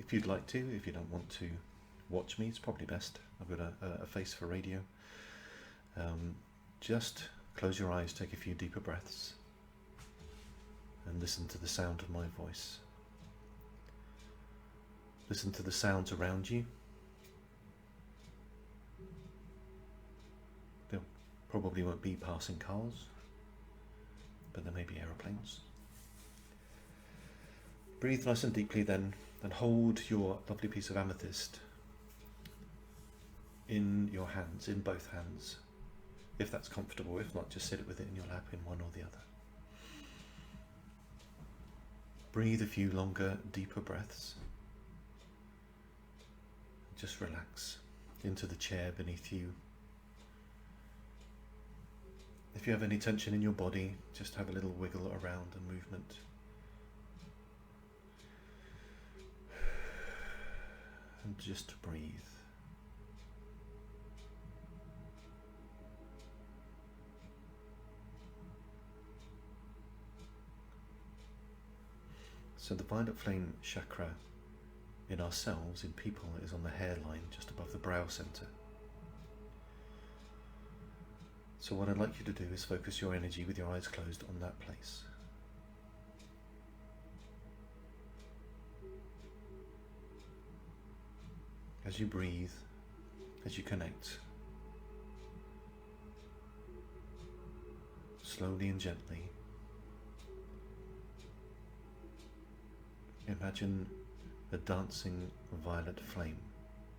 if you'd like to. If you don't want to watch me, it's probably best. I've got a face for radio. Just close your eyes, take a few deeper breaths, and listen to the sound of my voice. Listen to the sounds around you. There probably won't be passing cars, but there may be aeroplanes. Breathe nice and deeply then, and hold your lovely piece of amethyst in your hands, in both hands, if that's comfortable. If not, just sit it with it in your lap in one or the other. Breathe a few longer, deeper breaths. Just relax into the chair beneath you. If you have any tension in your body, just have a little wiggle around and movement. And just breathe. So the violet flame chakra in ourselves, in people, is on the hairline just above the brow center. So what I'd like you to do is focus your energy with your eyes closed on that place. As you breathe, as you connect, slowly and gently, imagine a dancing violet flame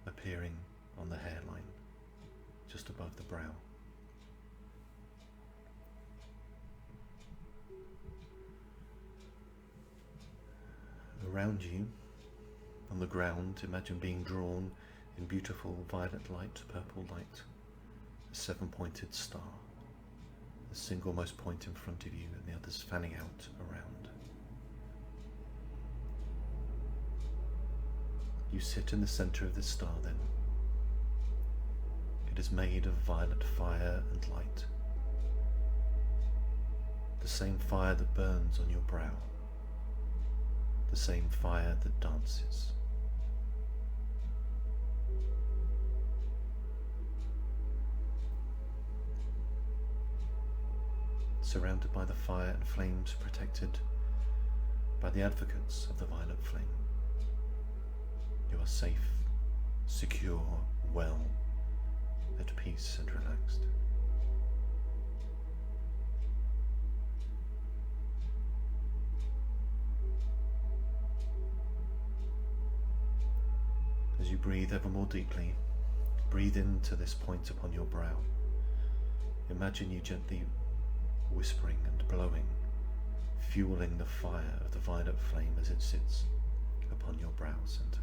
appearing on the hairline, just above the brow. Around you, on the ground, imagine being drawn in beautiful violet light, purple light, a seven-pointed star, the single most point in front of you and the others fanning out around. You sit in the center of this star then. It is made of violet fire and light, the same fire that burns on your brow, the same fire that dances. Surrounded by the fire and flames, protected by the advocates of the violet flame. You are safe, secure, well, at peace and relaxed. As you breathe ever more deeply, breathe into this point upon your brow. Imagine you gently whispering and blowing, fueling the fire of the violet flame as it sits upon your brow center.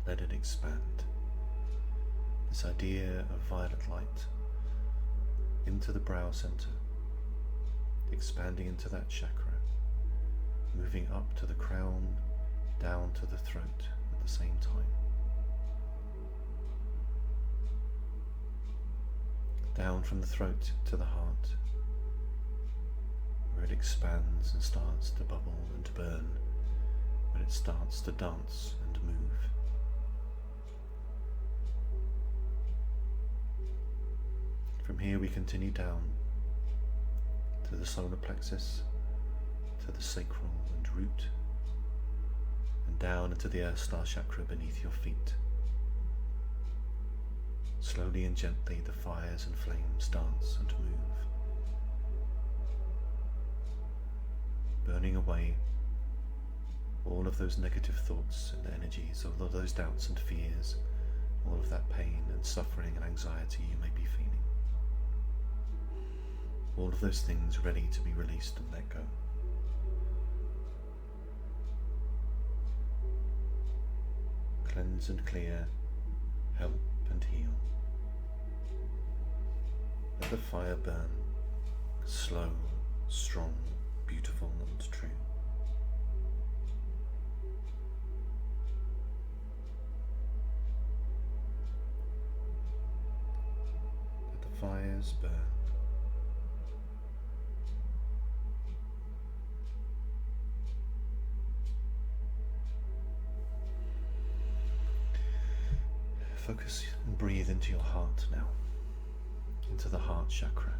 Let it expand. This idea of violet light into the brow center, expanding into that chakra, moving up to the crown, down to the throat at the same time. Down from the throat to the heart, where it expands and starts to bubble and burn, when it starts to dance and move. From here we continue down to the solar plexus, to the sacral and root, and down into the earth star chakra beneath your feet. Slowly and gently the fires and flames dance and move, burning away all of those negative thoughts and energies, all of those doubts and fears, all of that pain and suffering and anxiety you may be feeling. All of those things ready to be released and let go. Cleanse and clear, help and heal. Let the fire burn, slow, strong, beautiful and true. Let the fires burn. Focus and breathe into your heart now, into the heart chakra.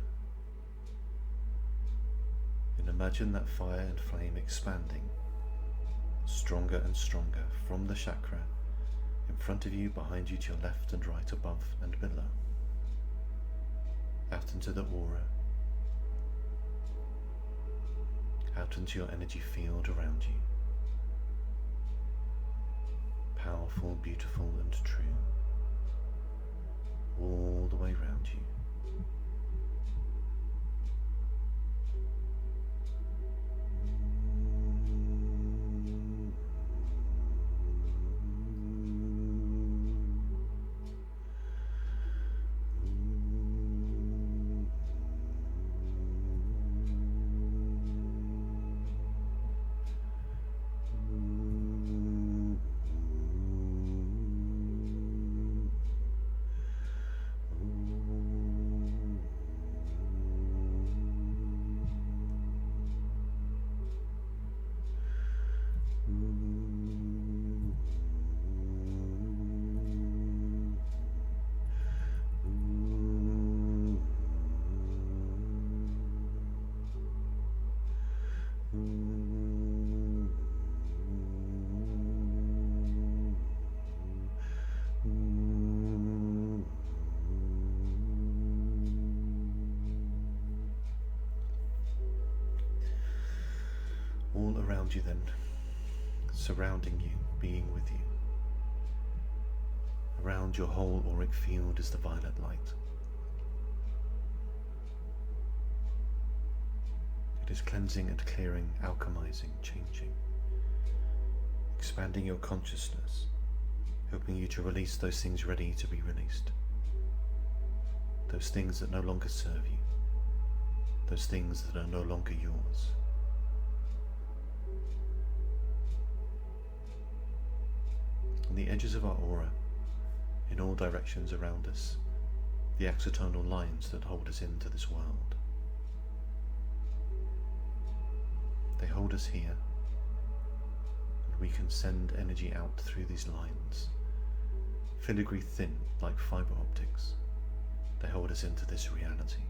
And imagine that fire and flame expanding, stronger and stronger, from the chakra in front of you, behind you, to your left and right, above and below, out into the aura, out into your energy field around you. Powerful, beautiful and true, all the way around you. All around you then, surrounding you, being with you. Around your whole auric field is the violet light. It is cleansing and clearing, alchemizing, changing, expanding your consciousness, helping you to release those things ready to be released, those things that no longer serve you, those things that are no longer yours. On the edges of our aura, in all directions around us, the exotonal lines that hold us into this world. They hold us here, and we can send energy out through these lines, filigree thin like fiber optics. They hold us into this reality.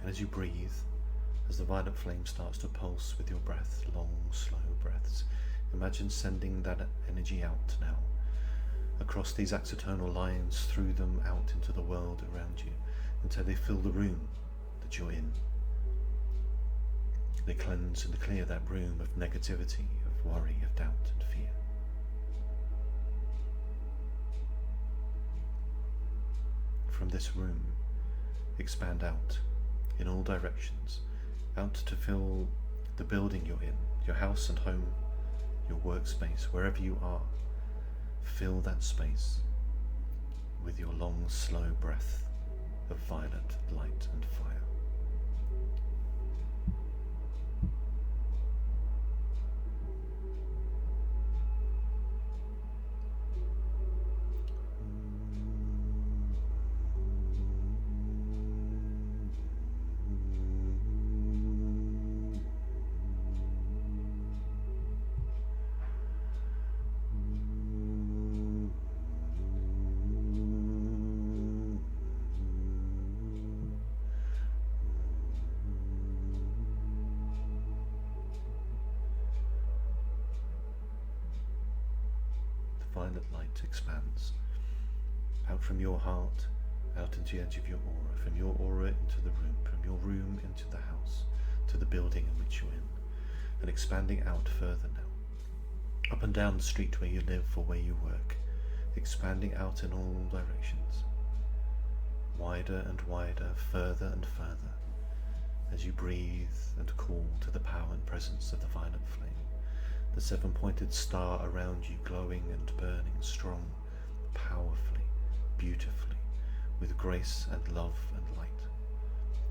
And as you breathe, as the violet flame starts to pulse with your breath, long, slow breaths, imagine sending that energy out now, across these exotonal lines, through them, out into the world around you, until they fill the room that you're in. They cleanse and clear that room of negativity, of worry, of doubt and fear. From this room, expand out in all directions, out to fill the building you're in, your house and home, your workspace, wherever you are. Fill that space with your long, slow breath of violet light and fire. Violet light expands out from your heart, out into the edge of your aura, from your aura into the room, from your room into the house, to the building in which you're in, and expanding out further now, up and down the street where you live or where you work, expanding out in all directions, wider and wider, further and further, as you breathe and call to the power and presence of the violet flame. The seven-pointed star around you, glowing and burning, strong, powerfully, beautifully, with grace and love and light.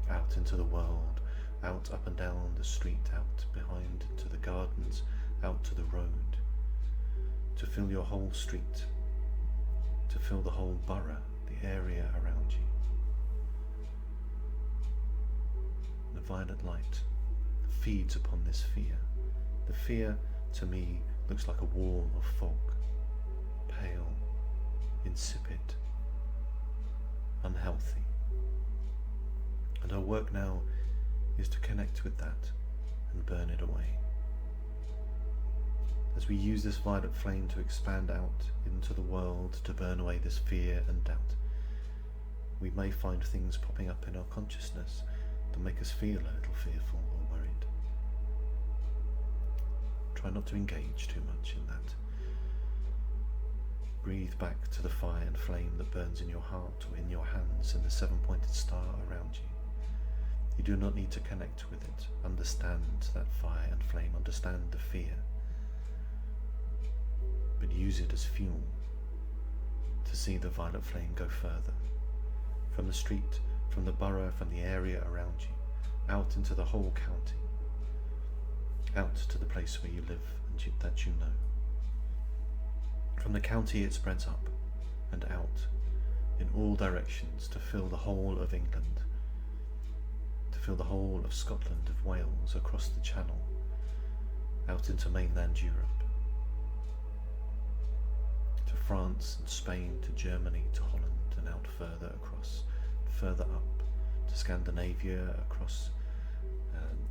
Out into the world, out up and down the street, out behind to the gardens, out to the road, to fill your whole street, to fill the whole borough, the area around you. The violet light feeds upon this fear. The fear, to me, looks like a wall of fog, pale, insipid, unhealthy. And our work now is to connect with that and burn it away. As we use this violet flame to expand out into the world, to burn away this fear and doubt, we may find things popping up in our consciousness that make us feel a little fearful or worried. Try not to engage too much in that. Breathe back to the fire and flame that burns in your heart or in your hands and the seven-pointed star around you. You do not need to connect with it. Understand that fire and flame. Understand the fear. But use it as fuel to see the violet flame go further. From the street, from the borough, from the area around you, out into the whole county. Out to the place where you live and that you know. From the county it spreads up and out in all directions to fill the whole of England, to fill the whole of Scotland, of Wales, across the Channel, out into mainland Europe, to France and Spain, to Germany, to Holland, and out further across, further up, to Scandinavia, across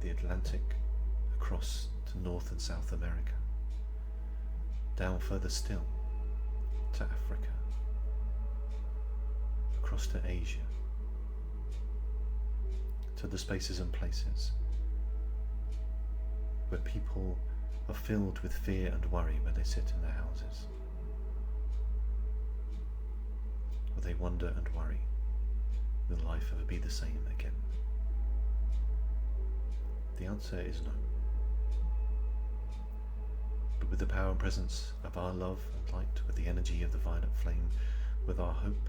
the Atlantic, across to North and South America, down further still, to Africa, across to Asia, to the spaces and places where people are filled with fear and worry when they sit in their houses, where they wonder and worry, will life ever be the same again? The answer is no. But with the power and presence of our love and light, with the energy of the violet flame, with our hope,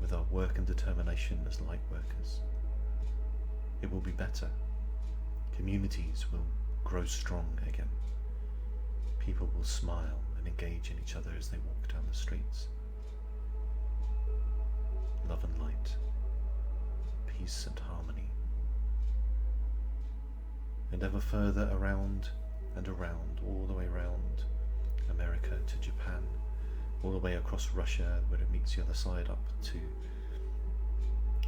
with our work and determination as light workers, it will be better. Communities will grow strong again. People will smile and engage in each other as they walk down the streets. Love and light, peace and harmony. And ever further around and around, all the way around America to Japan, all the way across Russia where it meets the other side up to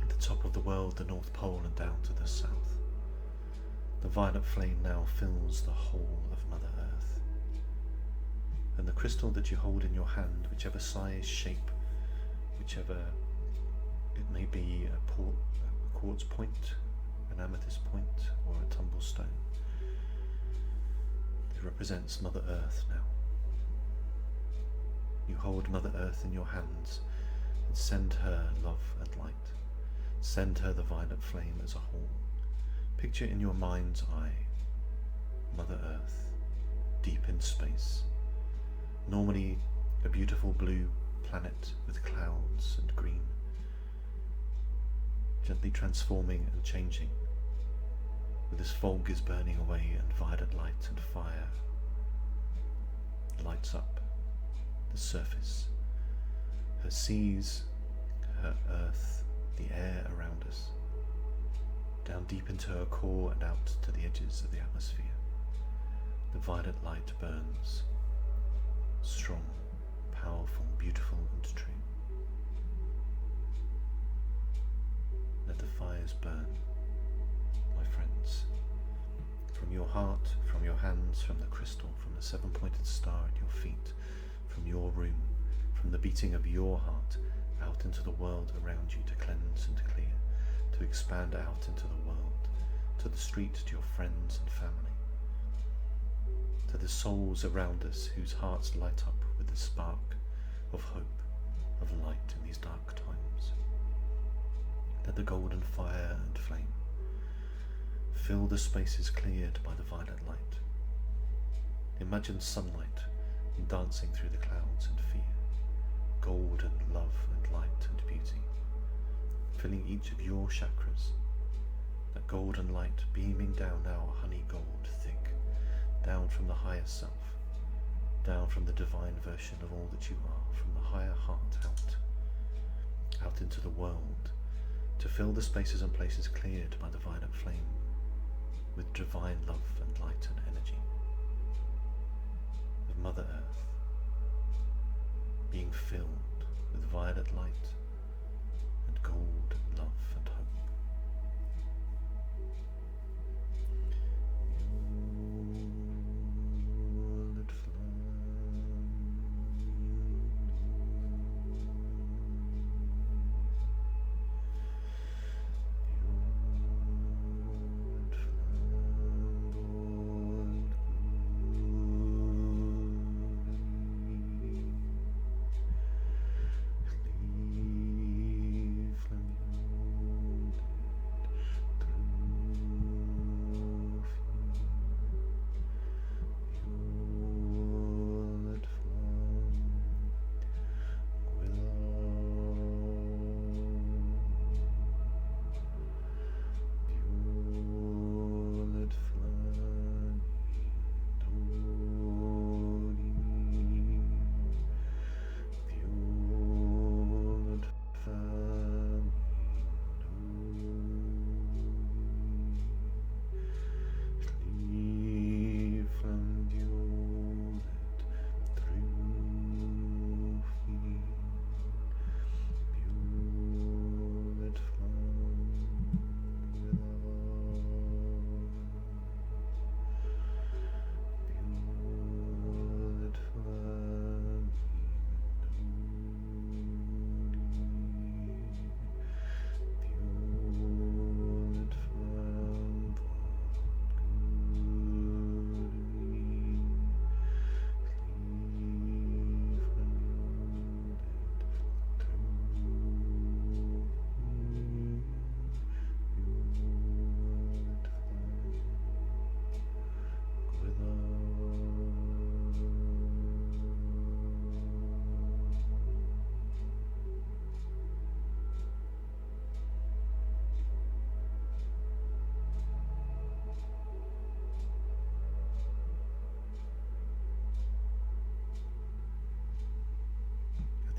the top of the world, the North Pole, and down to the south. The violet flame now fills the whole of Mother Earth. And the crystal that you hold in your hand, whichever size, shape, whichever it may be, a quartz point, an amethyst point, or a tumble stone, it represents Mother Earth now. You hold Mother Earth in your hands and send her love and light. Send her the violet flame as a whole. Picture in your mind's eye Mother Earth, deep in space, normally a beautiful blue planet with clouds and green, gently transforming and changing, where this fog is burning away and violet light and fire lights up the surface, her seas, her earth, the air around us, down deep into her core and out to the edges of the atmosphere. The violet light burns, strong, powerful, beautiful and true. Let the fires burn, my friends, from your heart, from your hands, from the crystal, from the seven-pointed star at your feet, from your room, from the beating of your heart, out into the world around you to cleanse and clear, to expand out into the world, to the street, to your friends and family, to the souls around us whose hearts light up with the spark of hope, of light in these dark times. Let the golden fire and flame fill the spaces cleared by the violet light. Imagine sunlight dancing through the clouds and fear, golden love and light and beauty, filling each of your chakras, that golden light beaming down now honey gold thick, down from the higher self, down from the divine version of all that you are, from the higher heart out into the world, to fill the spaces and places cleared by the violet flame with divine love and light and energy of Mother Earth, being filled with violet light and gold, love and hope. Violet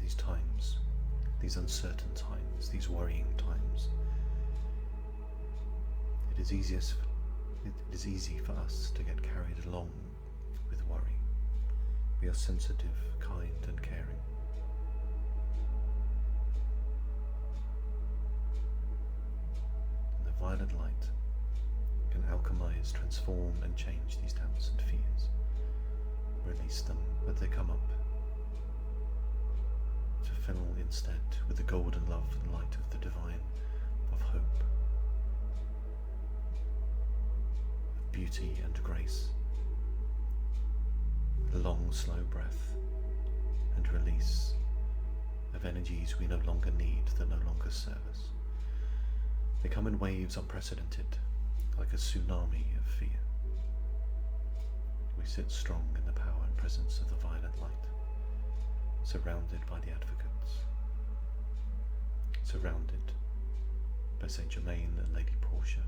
these times, these uncertain times, these worrying times, it is easy for us to get carried along with worry. We are sensitive, kind and caring. And the violet light can alchemize, transform and change these doubts and fears. Release them when they come up, to fill instead with the golden love and light of the divine, of hope, of beauty and grace, a long slow breath and release of energies we no longer need, that no longer serve us. They come in waves unprecedented, like a tsunami of fear. We sit strong in the power and presence of the violet light, surrounded by the advocates, surrounded by Saint Germain and Lady Portia,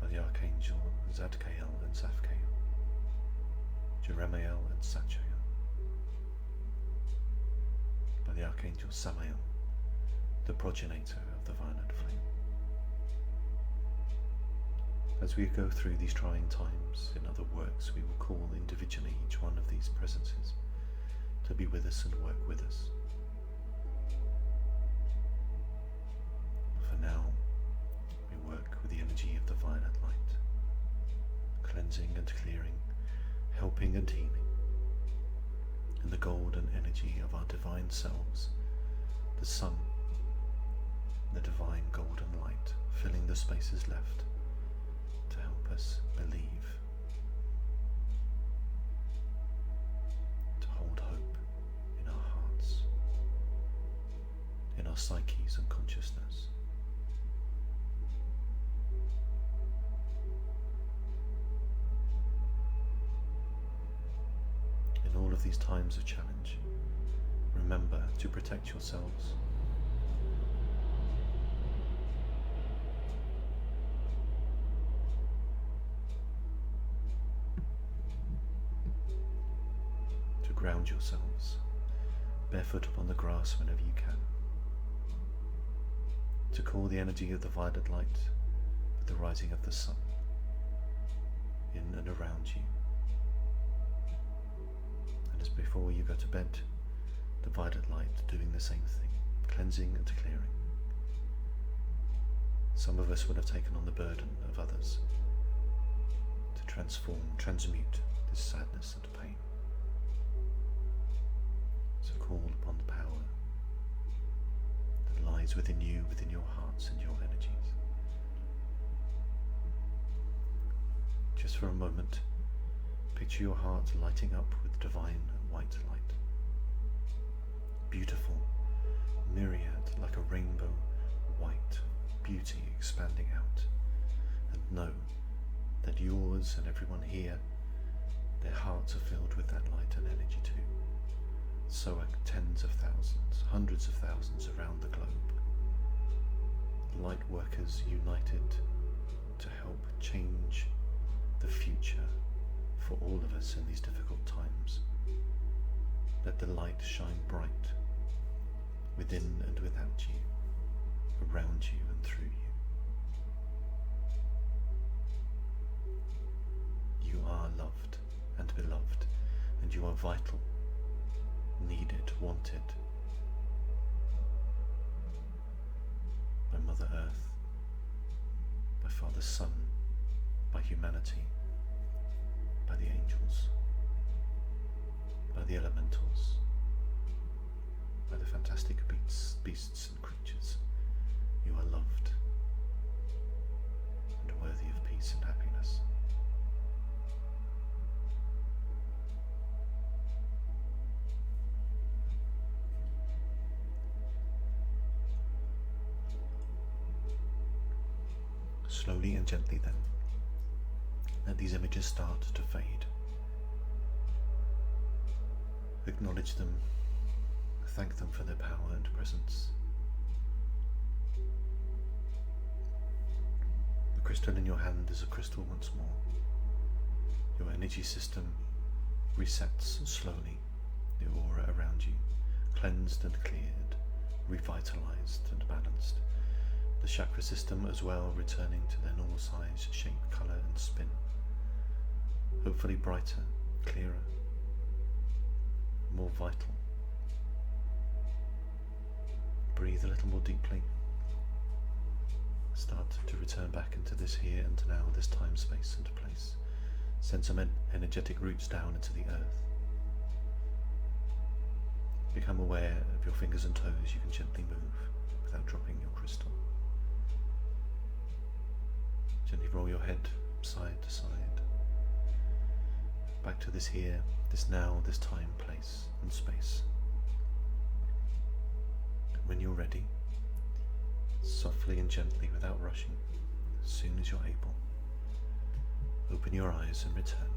by the Archangel Zadkiel and Safkiel, Jeremiel and Sachael, by the Archangel Samael, the progenitor of the violet flame. As we go through these trying times, in other works, we will call individually each one of these presences to be with us and work with us. For now, we work with the energy of the violet light, cleansing and clearing, helping and healing, in the golden energy of our divine selves, the sun, the divine golden light, filling the spaces left to help us believe, to hold hope in our hearts, in our psyches and consciousness. In all of these times of challenge, remember to protect yourselves. To ground yourselves, barefoot upon the grass whenever you can. To call the energy of the violet light with the rising of the sun in and around you. And as before you go to bed, the violet light doing the same thing, cleansing and clearing. Some of us would have taken on the burden of others to transmute this sadness and pain. So call upon the power that lies within you, within your hearts and your energies. Just for a moment, picture your heart lighting up with divine white light. Beautiful, myriad, like a rainbow, white beauty expanding out. And know that yours and everyone here, their hearts are filled with that light and energy too. So are tens of thousands, hundreds of thousands around the globe. Light workers united to help change the future for all of us in these difficult times. Let the light shine bright within and without you, around you and through you. You are loved and beloved, and you are vital, needed, wanted by Mother Earth, by Father Sun, by humanity, by the angels, by the elementals, by the fantastic beasts and creatures. You are loved and worthy of peace and happiness. Slowly and gently then, let these images start to fade. Acknowledge them, thank them for their power and presence. The crystal in your hand is a crystal once more. Your energy system resets slowly, the aura around you, cleansed and cleared, revitalized and balanced. The chakra system as well returning to their normal size, shape, colour and spin. Hopefully brighter, clearer, more vital. Breathe a little more deeply. Start to return back into this here and now, this time, space and place. Send some energetic roots down into the earth. Become aware of your fingers and toes. You can gently move without dropping your crystal. Gently roll your head side to side. Back to this here, this now, this time, place and space. When you're ready, softly and gently, without rushing, as soon as you're able, open your eyes and return.